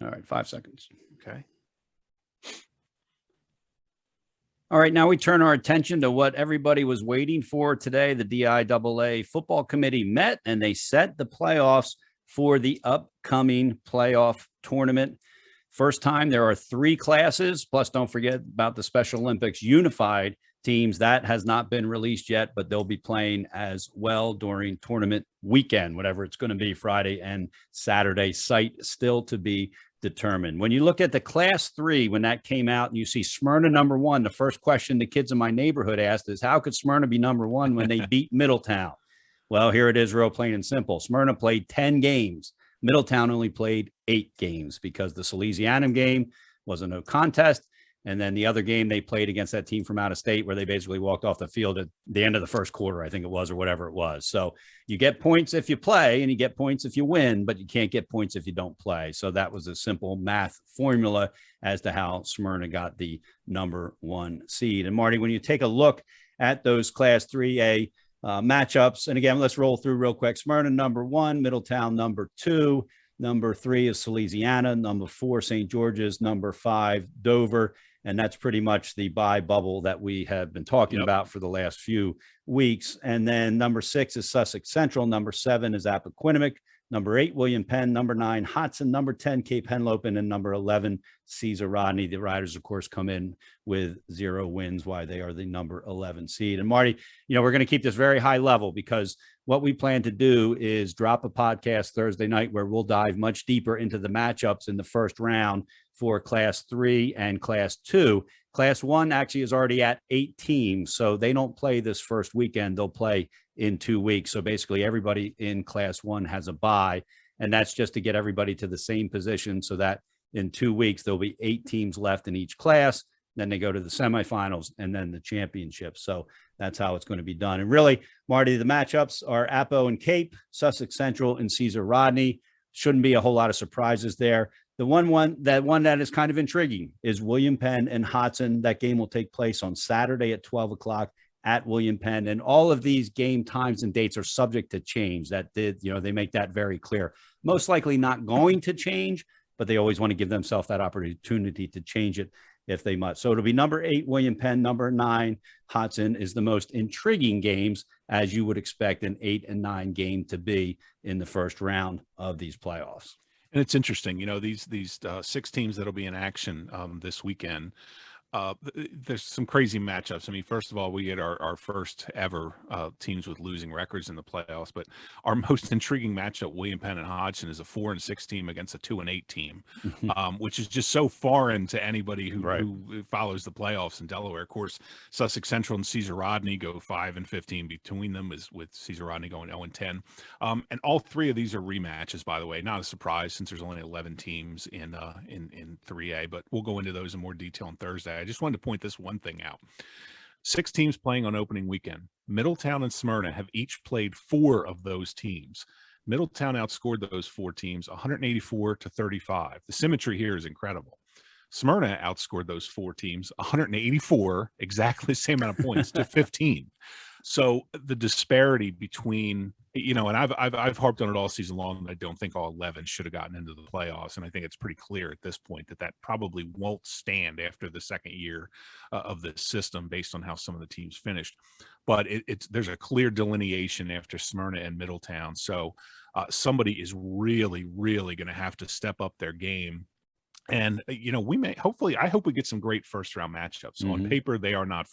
All right, 5 seconds. Okay. All right, now we turn our attention to what everybody was waiting for today. The DIAA football committee met and they set the playoffs for the upcoming playoff tournament. First time there are 3 classes, plus don't forget about the Special Olympics unified teams. That has not been released yet, but they'll be playing as well during tournament weekend, whatever it's going to be, Friday and Saturday. Site still to be determined. When you look at the Class 3, when that came out and you see Smyrna number 1, the first question the kids in my neighborhood asked is, how could Smyrna be number 1 when they beat Middletown? Well, here it is, real plain and simple. Smyrna played 10 games. Middletown only played 8 games because the Salesianum game was a no contest. And then the other game they played against that team from out of state where they basically walked off the field at the end of the first quarter, I think it was, or whatever it was. So you get points if you play and you get points if you win, but you can't get points if you don't play. So that was a simple math formula as to how Smyrna got the number 1 seed. And Marty, when you take a look at those Class 3A matchups, and again, let's roll through real quick. Smyrna number 1, Middletown number 2, number 3 is Salesiana, number 4 St. George's, number 5 Dover. And that's pretty much the bye bubble that we have been talking about for the last few weeks. And then number 6 is Sussex Central. Number 7 is Appoquinimink. Number 8, William Penn. Number 9, Hodson. Number 10, Cape Henlopen. And number 11, Caesar Rodney. The Riders, of course, come in with 0 wins, why they are the number 11 seed. And Marty, we're going to keep this very high level because what we plan to do is drop a podcast Thursday night where we'll dive much deeper into the matchups in the first round for Class 3 and Class 2. Class 1 actually is already at 8 teams, so they don't play this first weekend. They'll play in 2 weeks. So basically everybody in Class 1 has a bye, and that's just to get everybody to the same position so that in 2 weeks there'll be 8 teams left in each class. Then they go to the semifinals and then the championship. So that's how it's going to be done. And really, Marty, the matchups are Appo and Cape, Sussex Central and Caesar Rodney. Shouldn't be a whole lot of surprises there. The one that is kind of intriguing is William Penn and Hodson. That game will take place on Saturday at 12 o'clock at William Penn. And all of these game times and dates are subject to change. They make that very clear. Most likely not going to change, but they always want to give themselves that opportunity to change it if they must. So it'll be number 8, William Penn, number 9, Hodson is the most intriguing games, as you would expect an 8 and 9 game to be in the first round of these playoffs. And it's interesting, these 6 teams that'll be in action this weekend. There's some crazy matchups. I mean, first of all, we get our first ever teams with losing records in the playoffs, but our most intriguing matchup, William Penn and Hodgson, is a 4-6 team against a 2-8 team, which is just so foreign to anybody who follows the playoffs in Delaware. Of course, Sussex Central and Caesar Rodney go 5-15 between them, is with Caesar Rodney going 0-10. And all 3 of these are rematches, by the way. Not a surprise since there's only 11 teams in 3A, but we'll go into those in more detail on Thursday. I just wanted to point this one thing out. 6 teams playing on opening weekend. Middletown and Smyrna have each played 4 of those teams. Middletown outscored those 4 teams 184-35. The symmetry here is incredible. Smyrna outscored those 4 teams 184, exactly the same amount of points, to 15. So the disparity between, and I've harped on it all season long. I don't think all 11 should have gotten into the playoffs, and I think it's pretty clear at this point that probably won't stand after the second year of this system, based on how some of the teams finished. But there's a clear delineation after Smyrna and Middletown. So somebody is really, really going to have to step up their game. And, I hope we get some great first round matchups. So on paper, they're not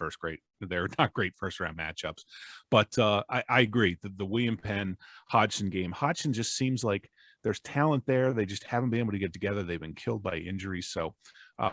great first round matchups, but I agree that the William Penn Hodgson game, Hodgson just seems like there's talent there. They just haven't been able to get together. They've been killed by injuries. So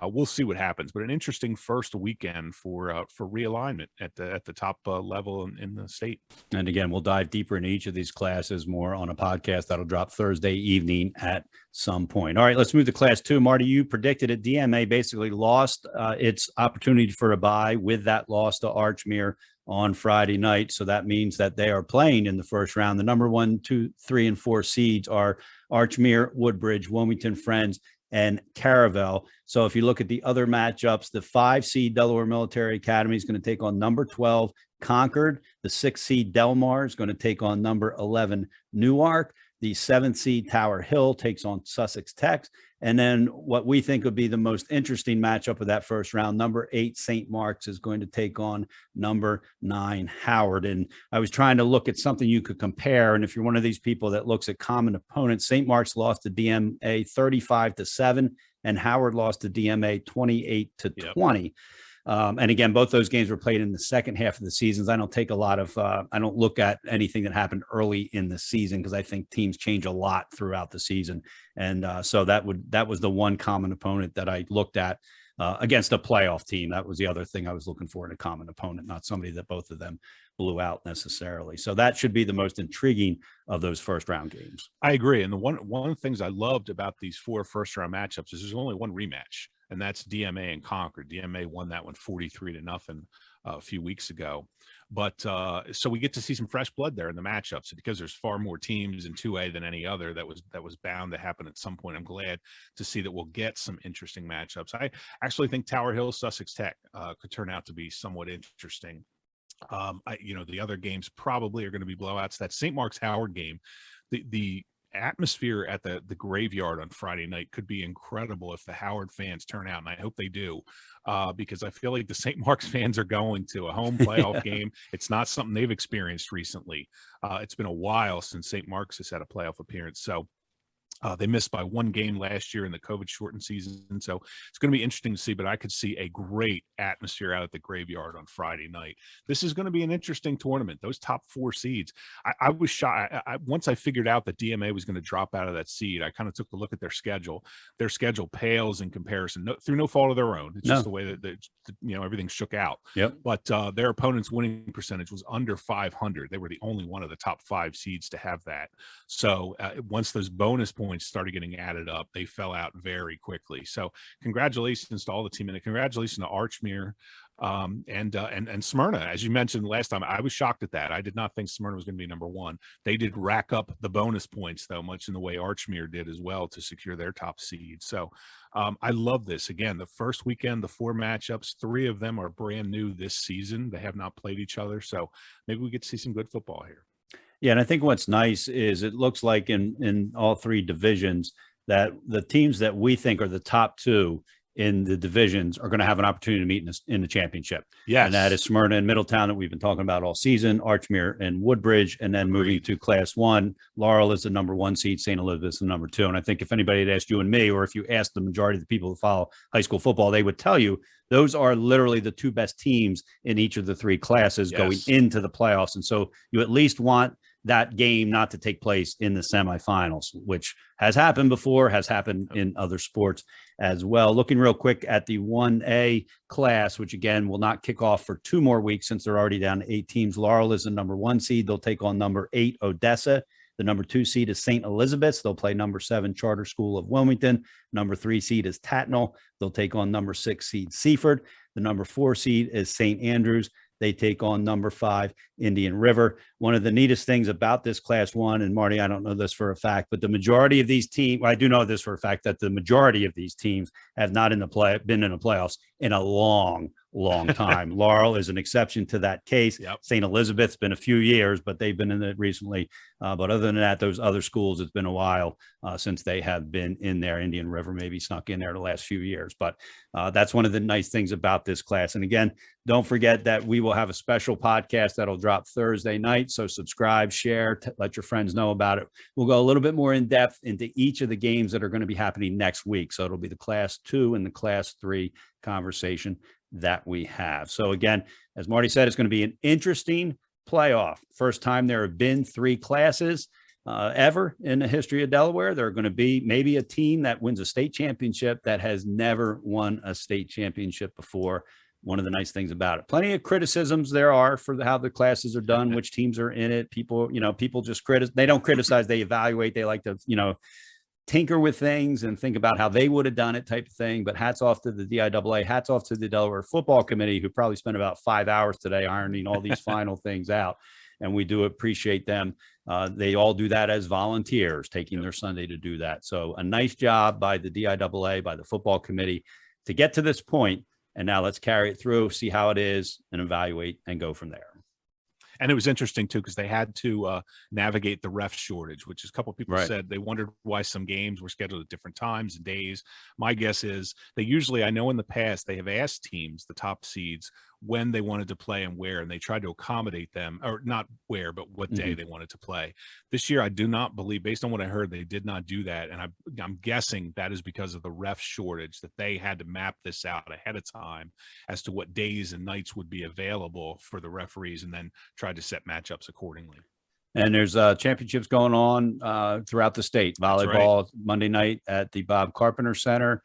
we'll see what happens, but an interesting first weekend for realignment at the top level in the state. And again, we'll dive deeper into each of these classes more on a podcast that'll drop Thursday evening at some point. All right, let's move to Class 2. Marty, you predicted it. DMA basically lost its opportunity for a bye with that loss to Archmere on Friday night. So that means that they are playing in the first round. The number 1, 2, 3, and 4 seeds are Archmere, Woodbridge, Wilmington Friends, and Caravel. So if you look at the other matchups, the 5 seed Delaware Military Academy is going to take on number 12 Concord. The 6 seed Delmar is going to take on number 11 Newark. The 7th seed Tower Hill takes on Sussex Tech. And then what we think would be the most interesting matchup of that first round, number 8 St. Mark's is going to take on number 9 Howard. And I was trying to look at something you could compare. And if you're one of these people that looks at common opponents, St. Mark's lost to DMA 35-7, and Howard lost to DMA 28-20. And again, both those games were played in the second half of the seasons. I don't take a lot of, I don't look at anything that happened early in the season because I think teams change a lot throughout the season. And so that was the one common opponent that I looked at against a playoff team. That was the other thing I was looking for in a common opponent, not somebody that both of them blew out necessarily. So that should be the most intriguing of those first round games. I agree. And one of the things I loved about these 4 first round matchups is there's only one rematch, and that's DMA and Concord. DMA won that one 43-0 a few weeks ago. But so we get to see some fresh blood there in the matchups because there's far more teams in 2A than any other. That was bound to happen at some point. I'm glad to see that we'll get some interesting matchups. I actually think Tower Hill, Sussex Tech could turn out to be somewhat interesting. The other games probably are going to be blowouts. That St. Mark's Howard game, the atmosphere at the graveyard on Friday night could be incredible if the Howard fans turn out, and I hope they do, because I feel like the St. Mark's fans are going to a home playoff game. It's not something they've experienced recently. It's been a while since St. Mark's has had a playoff appearance, so they missed by 1 game last year in the COVID shortened season. So it's going to be interesting to see, but I could see a great atmosphere out at the graveyard on Friday night. This is going to be an interesting tournament. Those top 4 seeds. I was shocked. Once I figured out that DMA was going to drop out of that seed, I kind of took a look at their schedule. Their schedule pales in comparison, through no fault of their own. It's just the way that everything shook out. Yep. But their opponent's winning percentage was under 500. They were the only one of the top 5 seeds to have that. So once those bonus points started getting added up, they fell out very quickly. So congratulations to all the team, and congratulations to Archmere and Smyrna. As you mentioned last time, I was shocked at that. I did not think Smyrna was going to be number 1. They did rack up the bonus points, though, much in the way Archmere did as well to secure their top seed. So I love this. Again, the first weekend, the 4 matchups, 3 of them are brand new this season. They have not played each other. So maybe we get to see some good football here. Yeah, and I think what's nice is it looks like in all 3 divisions that the teams that we think are the top 2 in the divisions are going to have an opportunity to meet in the championship. Yes. And that is Smyrna and Middletown that we've been talking about all season, Archmere and Woodbridge, and then moving to Class 1, Laurel is the number 1 seed, St. Elizabeth's the number 2. And I think if anybody had asked you and me, or if you asked the majority of the people who follow high school football, they would tell you those are literally the 2 best teams in each of the 3 classes going into the playoffs. And so you at least want that game not to take place in the semifinals, which has happened before, has happened in other sports as well. Looking real quick at the 1A class, which again will not kick off for 2 more weeks since they're already down to 8 teams. Laurel is the number 1 seed. They'll take on number 8 Odessa. The number 2 seed is St. Elizabeth's. They'll play number 7 Charter School of Wilmington. Number 3 seed is Tatnall. They'll take on number 6 seed Seaford. The number 4 seed is St. Andrews. They take on number 5 Indian River. One of the neatest things about this Class 1, and Marty, I don't know this for a fact, but the majority of these teams, well, I do know this for a fact, that the majority of these teams have not been in the playoffs in a long time. Laurel is an exception to that case. Yep. St. Elizabeth's been a few years, but they've been in it recently. But other than that, those other schools, it's been a while since they have been in there. Indian River maybe snuck in there the last few years, but that's one of the nice things about this class. And again, don't forget that we will have a special podcast that'll drop Thursday night. So subscribe, share, let your friends know about it. We'll go a little bit more in depth into each of the games that are going to be happening next week. So it'll be the Class 2 and the Class 3 conversation that we have. So again, as Marty said, it's going to be an interesting playoff. First time there have been 3 classes ever in the history of Delaware. There are going to be maybe a team that wins a state championship that has never won a state championship before. One of the nice things about it. Plenty of criticisms there are for how the classes are done, which teams are in it. People just they don't criticize, they evaluate. They like to, tinker with things and think about how they would have done it type of thing. But hats off to the DIAA, hats off to the Delaware Football Committee, who probably spent about 5 hours today ironing all these final things out. And we do appreciate them. They all do that as volunteers, taking their Sunday to do that. So a nice job by the DIAA, by the football committee to get to this point. And now let's carry it through, see how it is, and evaluate and go from there. And it was interesting too, because they had to navigate the ref shortage, which is a couple of people Right. said they wondered why some games were scheduled at different times and days. My guess is they usually, I know in the past, they have asked teams, the top seeds, when they wanted to play and where, and they tried to accommodate them, or not where, but what day they wanted to play. This year, I do not believe, based on what I heard, they did not do that. And I'm guessing that is because of the ref shortage, that they had to map this out ahead of time as to what days and nights would be available for the referees, and then try to set matchups accordingly. And there's championships going on throughout the state. Volleyball Monday night at the Bob Carpenter Center.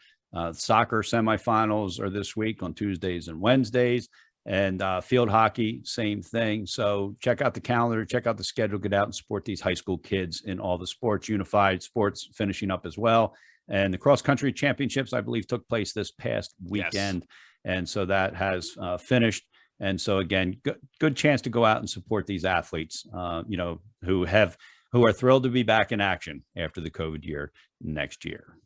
Soccer semifinals are this week on Tuesdays and Wednesdays, and field hockey, same thing. So check out the calendar, check out the schedule, get out and support these high school kids in all the sports. Unified sports finishing up as well. And the cross country championships, I believe, took place this past weekend. Yes. And so that has finished. And so again, good chance to go out and support these athletes, who are thrilled to be back in action after the COVID year next year.